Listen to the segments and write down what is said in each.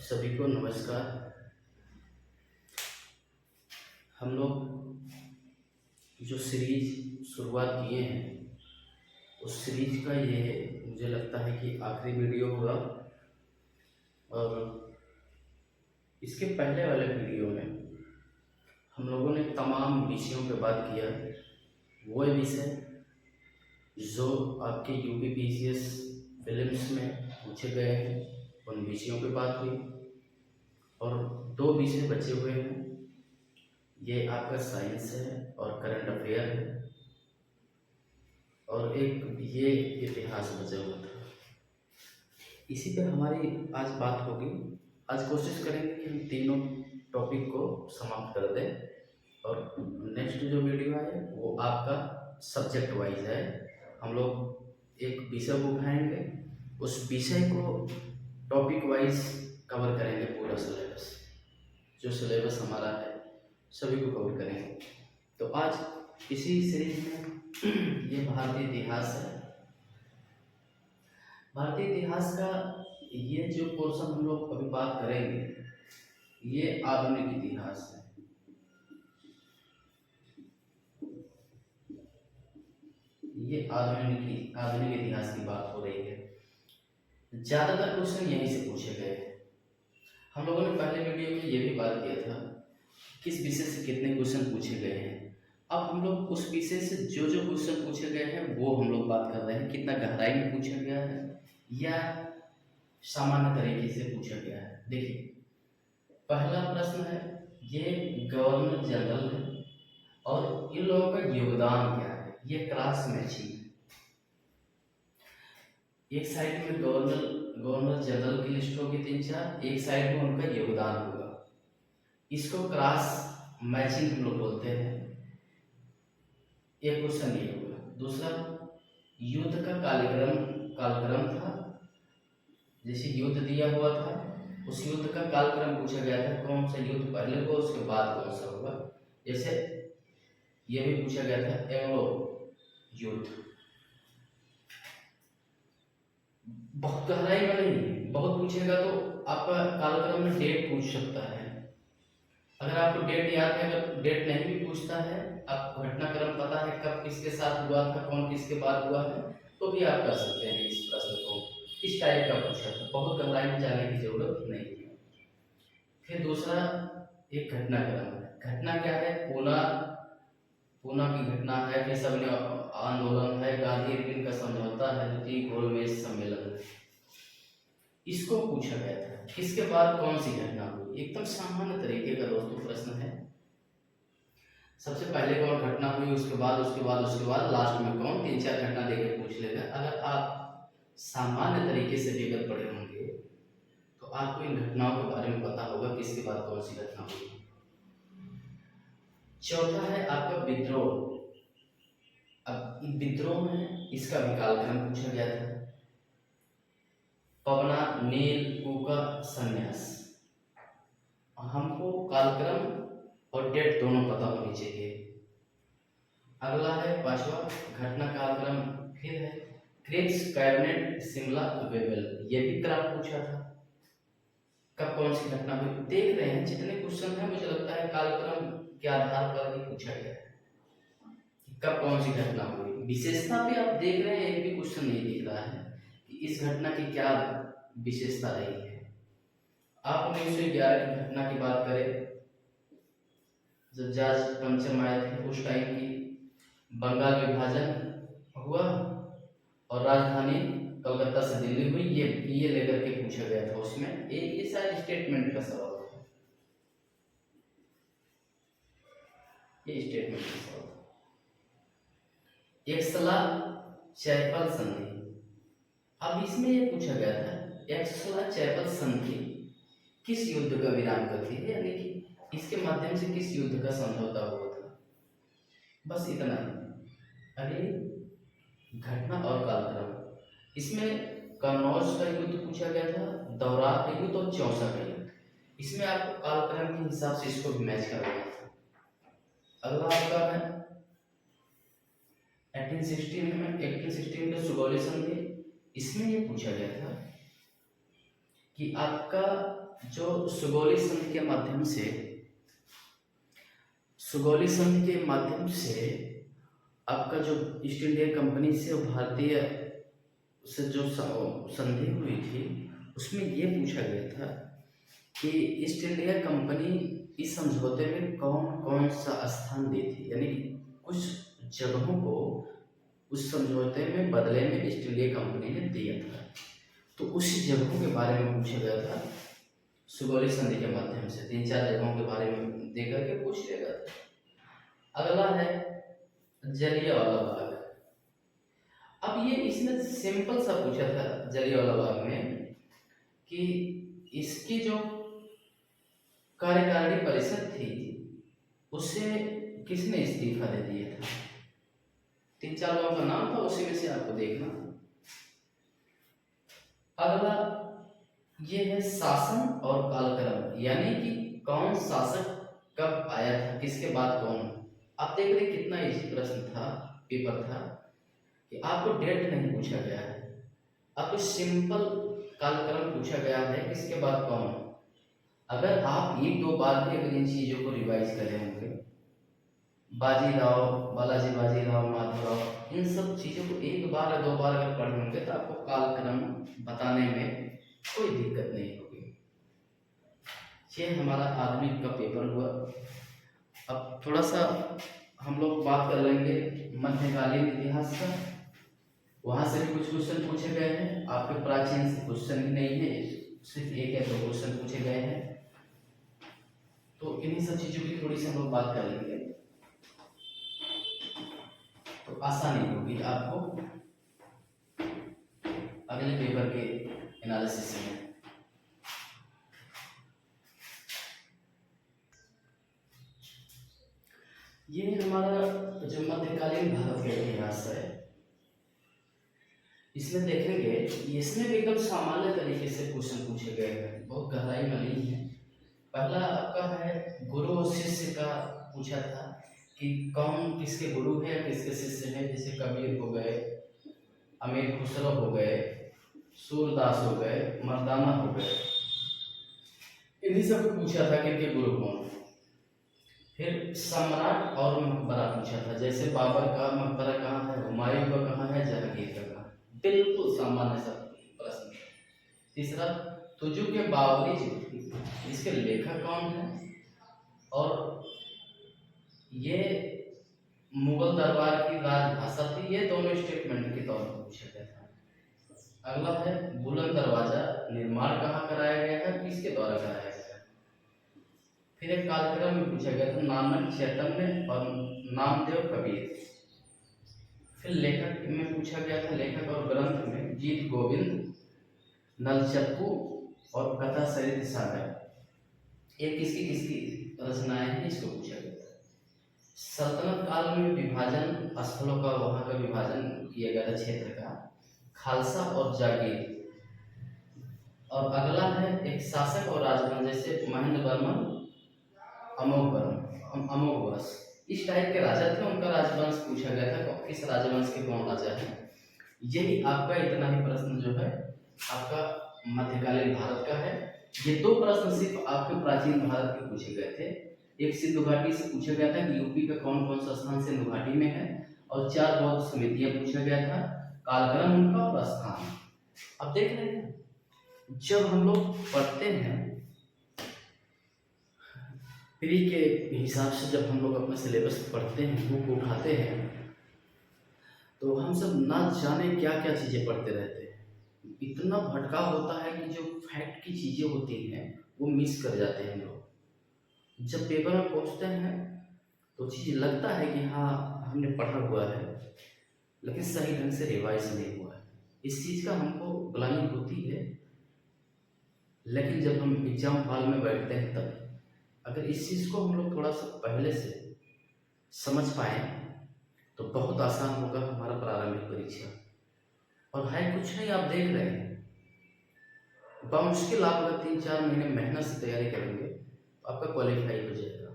सभी को नमस्कार। हम लोग जो सीरीज शुरुआत किए हैं उस सीरीज का ये मुझे लगता है कि आखिरी वीडियो होगा। और इसके पहले वाले वीडियो में हम लोगों ने तमाम विषयों पे बात किया। वो विषय जो आपके यूपीपीसीएस फिल्म्स में पूछे गए हैं उन विषयों पे बात हुई। और दो विषय बचे हुए हैं, ये आपका साइंस है और करंट अफेयर है, और एक ये इतिहास बचा हुआ था। इसी पे हमारी आज बात होगी। आज कोशिश करेंगे कि हम तीनों टॉपिक को समाप्त कर दें और नेक्स्ट जो वीडियो है वो आपका सब्जेक्ट वाइज है। हम लोग एक विषय को उठाएंगे, उस विषय को टॉपिक वाइज कवर करेंगे। पूरा सिलेबस जो सिलेबस हमारा है सभी को कवर करेंगे। तो आज इसी सीरीज में ये भारतीय इतिहास है। भारतीय इतिहास का ये जो पोर्शन हम लोग अभी बात करेंगे ये आधुनिक इतिहास है। ये आधुनिक इतिहास की बात हो रही है। ज़्यादातर क्वेश्चन यहीं से पूछे गए हैं। हम लोगों ने पहले वीडियो में ये भी बात किया था किस विषय से कितने क्वेश्चन पूछे गए हैं। अब हम लोग उस विषय से जो जो क्वेश्चन पूछे गए हैं वो हम लोग बात कर रहे हैं, कितना गहराई में पूछा गया है या सामान्य तरीके से पूछा गया है। देखिए, पहला प्रश्न है, ये गवर्नर जनरल है और इन लोगों का योगदान क्या है। ये क्रॉस मैचिंग है। एक साइड में गवर्नर जनरल की लिस्ट होगी 3-4, एक साइड में उनका योगदान होगा। इसको क्रॉस मैचिंग हम लोग बोलते हैं। एक क्वेश्चन ये होगा। दूसरा, युद्ध का कालक्रम था। जैसे युद्ध दिया हुआ था उस युद्ध का कालक्रम पूछा गया था, कौन सा युद्ध पहले हुआ उसके बाद कौन सा होगा। जैसे ये भी पूछा गया था एंग्लो युद्ध। बहुत गहराई में नहीं, बहुत पूछेगा तो आपका कालक्रम में डेट पूछ सकता है। अगर आपको डेट याद है, अगर डेट नहीं भी पूछता है, आपको घटनाक्रम पता है कब किसके साथ हुआ था, कौन किसके बाद हुआ है, तो भी आप कर सकते हैं इस प्रश्न को। इस टाइप का पूछा था, बहुत गहराई में जाने की जरूरत नहीं है। फिर दूसरा एक घटनाक्रम है। घटना क्या है? पूना की घटना है, फिर सबने आंदोलन है, गांधी इरविन का समझौता है, द्वितीय गोलमेज सम्मेलन है। इसको पूछा गया था किसके बाद कौन सी घटना हुई। एकदम सामान्य तरीके का दोस्तों प्रश्न है। सबसे पहले कौन घटना हुई, उसके बाद लास्ट में कौन, 3-4 घटना देके पूछ लेगा। अगर आप सामान्य तरीके से भी अगर पढ़े होंगे तो आपको इन घटनाओं के बारे में पता होगा किसके बाद कौन सी घटना हुई। चौथा है आपका विद्रोह। अब विद्रोह में इसका भी कालक्रम पूछा गया था। पवना नील कुका संन्यास। हमको कालक्रम और डेट दोनों पता होनी चाहिए। अगला है पांचवा घटना कालक्रम। फिर है क्रिप्स कैबिनेट शिमला वेबल। ये भी क्रम पूछा था, कब कौन सी घटना हुई। देख रहे हैं जितने क्वेश्चन है मुझे लगता है कालक्रम के आधार पर ही पूछा गया है कब कौन सी घटना हुई। विशेषता पे आप देख रहे हैं एक भी क्वेश्चन नहीं दिख रहा है कि इस घटना की क्या विशेषता रही है। आप 1911 की घटना की बात करें, जब जॉर्ज पंचम आए थे उस टाइम की बंगाल विभाजन हुआ और राजधानी कलकत्ता से दिल्ली हुई। ये लेकर के पूछा गया था उसमें। ये शायद स्टेटमेंट का सवाल था, ये स्टेटमेंट का सवाल था। एक्सला चैपल संधि। अब इसमें ये पूछा गया था एक्सला चैपल संधि किस युद्ध का विराम करती है, यानी कि इसके माध्यम से किस युद्ध का समझौता हुआ था। बस इतना ही। अरे घटना और कालक्रम, इसमें कनौज का युद्ध पूछा गया था, दौरा का युद्ध और चौसा का युद्ध। इसमें आपको कालक्रम के हिसाब से इसको भी मैच करवाना था। अगला आपका है 1816 का सुगौली संधि। इसमें ये पूछा गया था कि आपका जो सुगौली संधि के माध्यम से आपका जो ईस्ट इंडिया कंपनी से और भारतीय से जो संधि हुई थी, उसमें ये पूछा गया था कि ईस्ट इंडिया कंपनी इस समझौते में कौन कौन सा स्थान दी थी, यानी कि कुछ जगहों को उस समझौते में बदले में ईस्ट इंडिया कंपनी ने दिया था। तो उसी जगहों के बारे में पूछा गया था सुगौली संधि के माध्यम से, 3-4 जगहों के बारे में दे करके पूछ लिया गया था। अगला है जलियांवाला बाग। अब ये इसने सिंपल सा पूछा था जलियांवाला बाग में कि इसकी जो कार्यकारिणी परिषद थी उसे किसने इस्तीफा दे दिया था। 3-4 लोगों का नाम था, उसी में से आपको देखना। अगला ये है शासन और कालक्रम, यानी कि कौन शासक कब आया था, किसके बाद कौन। आप देख रहे कितना इजी प्रश्न था, पेपर था कि आपको डेट नहीं पूछा गया है, आपको सिंपल कालक्रम पूछा गया है, किसके बाद कौन। अगर आप 1-2 बार भी अगर इन चीज़ों को रिवाइज करे होंगे, बाजीराव, बालाजी बाजीराव, माधवराव, इन सब चीज़ों को 1 बार या 2 बार अगर पढ़े होंगे तो आपको कालक्रम बताने में कोई दिक्कत नहीं होगी। ये हमारा आधुनिक का पेपर हुआ। अब थोड़ा सा हम लोग बात कर लेंगे मध्यकालीन इतिहास का। वहाँ से भी कुछ क्वेश्चन पूछे गए हैं, आपके प्राचीन से क्वेश्चन ही नहीं है, सिर्फ 1 या 2 क्वेश्चन पूछे गए हैं। तो इन्हीं सब चीज़ों की थोड़ी सी हम लोग बात कर लेंगे, तो आसानी होगी आपको अगले पेपर के एनालिसिस में। ये हमारा जो मध्यकालीन भारत का इतिहास है, इसमें देखेंगे इसमें भी एकदम सामान्य तरीके से क्वेश्चन पूछे गए हैं, बहुत गहराई में नहीं है। पहला आपका है गुरु और शिष्य का पूछा था कि कौन किसके गुरु है, किसके शिष्य है। जैसे कबीर हो गए, अमीर खुसरो हो गए, सूरदास हो गए, मर्दाना हो गए, इन्हीं सब को पूछा था कि इनके गुरु कौन। फिर सम्राट और मकबरा पूछा था, जैसे बाबर का मकबरा कहाँ है, हुमायूं का कहाँ है, जहांगीर का कहाँ, बिल्कुल सामान्य सा प्रश्न। तीसरा तुजू के बावरी जो थी, इसके लेखक कौन है, और ये मुगल दरबार की राजभाषा थी। ये दोनों स्टेटमेंट के तौर पर पूछा गया था। अगला है बुलंद दरवाजा निर्माण कहाँ कराया गया है, किसके द्वारा कराया गया है। फिर एक कालक्रम में पूछा गया था नानक चैतन्य और नामदेव कबीर। फिर लेखक में पूछा गया था, लेखक और ग्रंथ में गीत गोविंद, नलचप्पू और कथा सरित सागर, ये किसकी किसकी रचनाएं हैं, इसको पूछा गया था। सल्तनत काल में विभाजन स्थलों का, वहाँ का विभाजन किया गया था क्षेत्र का, खालसा और जागीर। और अगला है एक शासक और राजवंश, जैसे महेंद्र वर्मन, अमोघ वर्ष, इस टाइप के राजा थे, उनका राजवंश पूछा गया था, किस राजवंश के कौन राजा है। यही आपका इतना ही प्रश्न जो है आपका मध्यकालीन भारत का है। ये 2 प्रश्न सिर्फ आपके प्राचीन भारत के पूछे गए थे। एक सिंधु घाटी से पूछा गया था कि यूपी का कौन कौन सा स्थान सिंधु घाटी में है, और 4 बौद्ध समितियां पूछा गया था, कालक्रम उनका और स्थान। अब देख रहे हैं जब हम लोग पढ़ते हैं प्री के हिसाब से, जब हम लोग अपना सिलेबस पढ़ते हैं, बुक उठाते हैं, तो हम सब ना जाने क्या क्या चीज़ें पढ़ते रहते हैं। इतना भटकाव होता है कि जो फैक्ट की चीज़ें होती हैं वो मिस कर जाते हैं हम लोग। जब पेपर में पहुंचते हैं तो चीज़ लगता है कि हाँ हमने पढ़ा हुआ है, लेकिन सही ढंग से रिवाइज नहीं हुआ है। इस चीज़ का हमको ग्लानि होती है, लेकिन जब हम एग्जाम हॉल में बैठते हैं तब अगर इस चीज़ को हम लोग थोड़ा सा पहले से समझ पाए तो बहुत आसान होगा हमारा प्रारंभिक परीक्षा। और है कुछ नहीं, आप देख रहे हैं बामुश्किल आप अगर 3-4 महीने मेहनत से तैयारी करेंगे तो आपका क्वालिफाई हो जाएगा,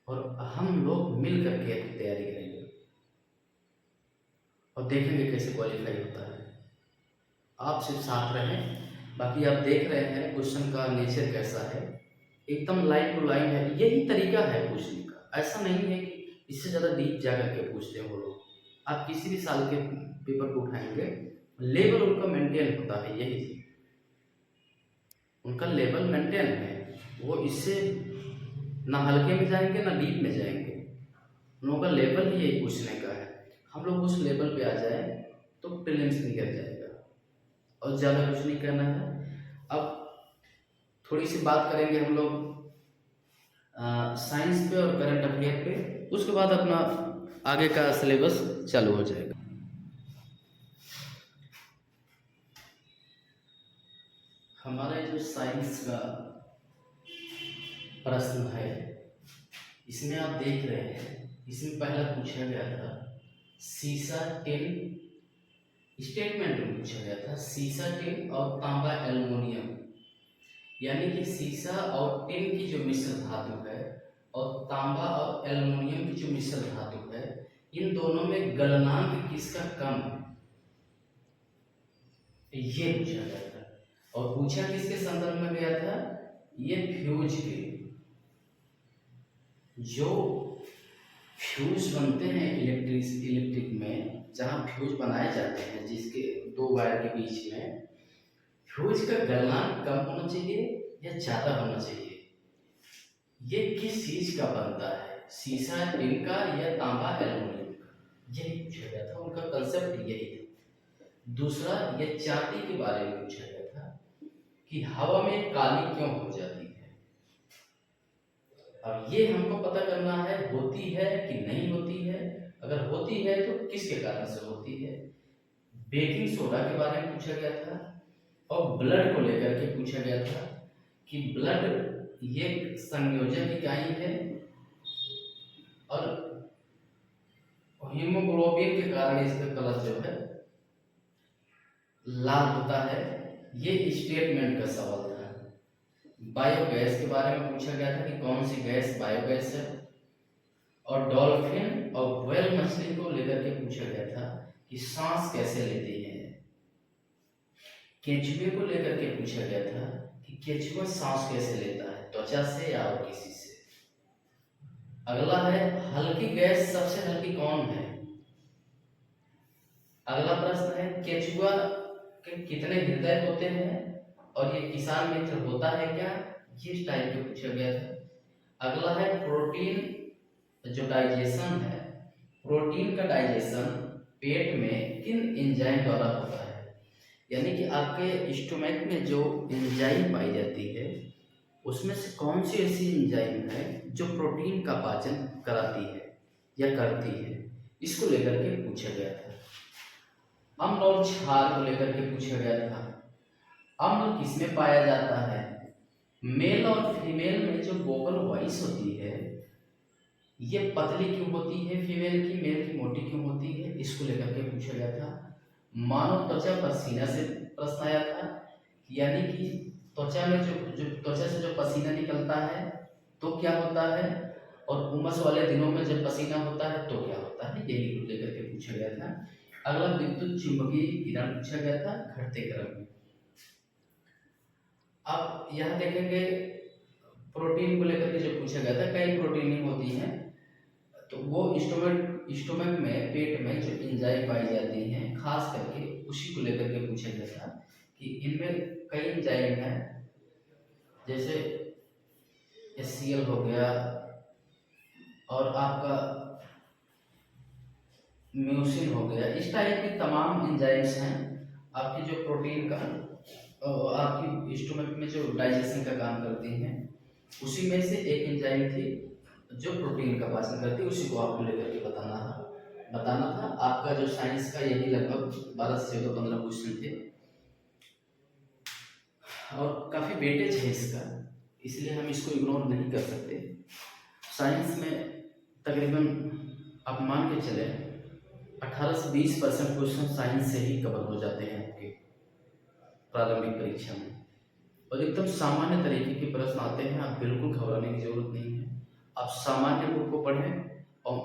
और हम लोग मिल करके तैयारी करेंगे और देखेंगे कैसे क्वालिफाई होता है। आप सिर्फ साथ रहें बाकी आप देख रहे हैं क्वेश्चन का नेचर कैसा है, एकदम लाइन टू लाइन है। यही तरीका है पूछने का, ऐसा नहीं है कि इससे ज़्यादा डीप जा करके पूछते हैं वो लोग। आप किसी भी साल के पेपर को उठाएंगे, लेवल उनका मेंटेन होता है, यही चीज उनका लेवल मेंटेन है। वो इससे ना हल्के में जाएंगे ना डीप में जाएंगे, उन लोगों का लेवल ही यही पूछने का है। हम लोग उस लेवल पे आ जाए तो प्रीलिम्स निकल जाएगा, और ज़्यादा कुछ नहीं करना है। अब थोड़ी सी बात करेंगे हम लोग साइंस पे और करंट अफेयर पे, उसके बाद अपना आगे का सिलेबस चालू हो जाएगा। हमारा जो साइंस का प्रश्न है, इसमें आप देख रहे हैं, इसमें पहला पूछा गया था सीसा टिन, स्टेटमेंट में पूछा गया था सीसा टिन और तांबा एल्युमिनियम, यानी कि सीसा और टिन की जो मिश्र धातु है और तांबा और एल्युमिनियम की जो मिश्र धातु है, इन दोनों में गलनांक किसका कम है, ये पूछा गया था। और पूछा किसके संदर्भ में गया था, ये फ्यूज के, जो फ्यूज बनते हैं इलेक्ट्रिक में, जहां फ्यूज बनाए जाते हैं जिसके दो वायर के बीच में, फ्यूज का गलनांक कम होना चाहिए या ज्यादा होना चाहिए, ये किस चीज का बनता है, सीसा टिन का या तांबा एल्युमिनियम का, यही पूछा गया था। उनका कंसेप्ट यही था। दूसरा, ये चांदी के बारे में पूछा गया था कि हवा में काली क्यों हो जाती है। अब ये हमको पता करना है होती है कि नहीं होती है। अगर होती है तो किसके कारण से होती है। बेकिंग सोडा के बारे में पूछा गया था, और ब्लड को लेकर के पूछा गया था कि ब्लड ये संयोजक इकाई है, और हीमोग्लोबिन के कारण इसका कलर जो है लाल होता है। ये स्टेटमेंट का सवाल था। बायोगैस के बारे में पूछा गया था कि कौन सी गैस बायोगैस है, और डॉल्फिन और व्हेल मछली को लेकर के पूछा गया था कि सांस कैसे लेती है। केंचुए को लेकर के पूछा गया था कि केंचुआ सांस कैसे लेता है, त्वचा से या और किसी से। अगला है हल्की गैस सबसे हल्की कौन है। अगला प्रश्न है केंचुआ के कितने हृदय होते हैं, और ये किसान मित्र होता है क्या, ये इस टाइप के पूछा गया था। अगला है प्रोटीन जो डाइजेशन है, प्रोटीन का डाइजेशन पेट में किन एंजाइम द्वारा होता है, यानी कि आपके स्टोमक में जो एंजाइम पाई जाती है उसमें से कौन सी ऐसी एंजाइम है जो प्रोटीन का पाचन कराती है या करती है, इसको लेकर के पूछा गया था। अम्ल और क्षार को लेकर के पूछा गया था। अम्ल किसमें पाया जाता है, मेल और फीमेल में जो वोकल वॉइस होती है ये पतली क्यों होती है फीमेल की, मेल की मोटी क्यों होती है, इसको लेकर के पूछा गया था। मानव त्वचा पसीना से प्रश्न आया था, यानी कि त्वचा में जो त्वचा से जो पसीना निकलता है तो क्या होता है, और उमस वाले दिनों में जब पसीना होता है तो क्या होता है, यही को लेकर के पूछा गया था। अगला विद्युत चुंबकीय किरण पूछा गया था घटते क्रम में। अब यहाँ देखेंगे प्रोटीन को लेकर के जो पूछा गया था, कई प्रोटीन होती हैं, तो वो स्टोमक में पेट में जो एंजाइम पाई जाती हैं खास करके उसी को लेकर के पूछा गया था कि इनमें कई एंजाइम हैं, जैसे HCl हो गया, और आपका म्यूसिन हो गया, इस टाइप की तमाम एंजाइम्स हैं आपकी जो प्रोटीन का आपकी स्टोमक में जो डाइजेशन का काम करती हैं। उसी में से एक एंजाइम थी जो प्रोटीन का पाचन करती है, उसी को आपको लेकर के बताना था। आपका जो साइंस का यही लगभग 12 से 15 क्वेश्चन थे, और काफ़ी वेटेज है इसका, इसलिए हम इसको इग्नोर नहीं कर सकते। साइंस में तकरीबन आप मान के चले 18 से 20% क्वेश्चन साइंस से ही कवर हो जाते हैं आपके प्रारंभिक परीक्षा में, और एकदम सामान्य तरीके के प्रश्न आते हैं। आप बिल्कुल घबराने की जरूरत नहीं है। आप सामान्य बुक को पढ़ें और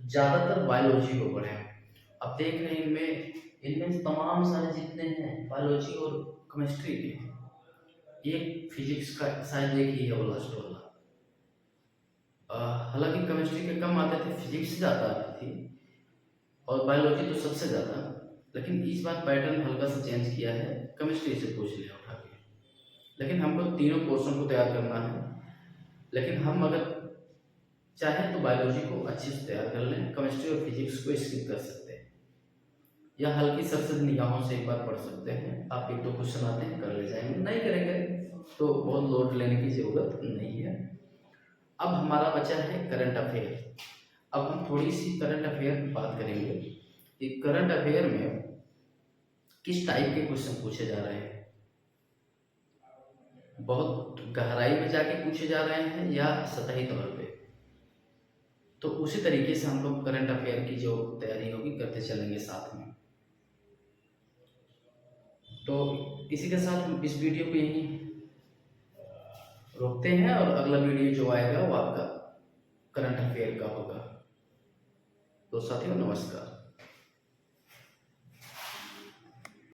ज़्यादातर बायोलॉजी को पढ़ें। आप देख रहे हैं इनमें तमाम सारे जितने हैं बायोलॉजी और केमिस्ट्री के हैं, एक फिजिक्स का शायद एक ही है वो लास्ट वाला। हालांकि केमिस्ट्री के कम आते थे, फिजिक्स ज़्यादा आती थी और बायोलॉजी तो सबसे ज़्यादा। लेकिन इस बार पैटर्न हल्का सा चेंज किया है, केमिस्ट्री से पूछ लिया उठा के। लेकिन हमको तीनों पोर्शन को तैयार करना है। लेकिन हम अगर चाहे तो बायोलॉजी को अच्छे से तैयार कर लें, केमिस्ट्री और फिजिक्स को स्किप कर सकते हैं, या हल्की सरसरी निगाहों से एक बार पढ़ सकते हैं। आप एक दो क्वेश्चन आते हैं कर ले जाएंगे, नहीं करेंगे तो बहुत लोड लेने की ज़रूरत नहीं है। अब हमारा बचा है करंट अफेयर। अब हम थोड़ी सी करंट अफेयर की बात करेंगे कि करंट अफेयर में किस टाइप के क्वेश्चन पूछे जा रहे हैं। बहुत गहराई में जाके पूछे जा रहे हैं या सतही तौर पे। तो उसी तरीके से हम लोग करंट अफेयर की जो तैयारी होगी करते चलेंगे साथ में। तो इसी के साथ हम इस वीडियो को यहीं रोकते हैं और अगला वीडियो जो आएगा वो आपका करंट अफेयर का होगा। तो साथियों नमस्कार।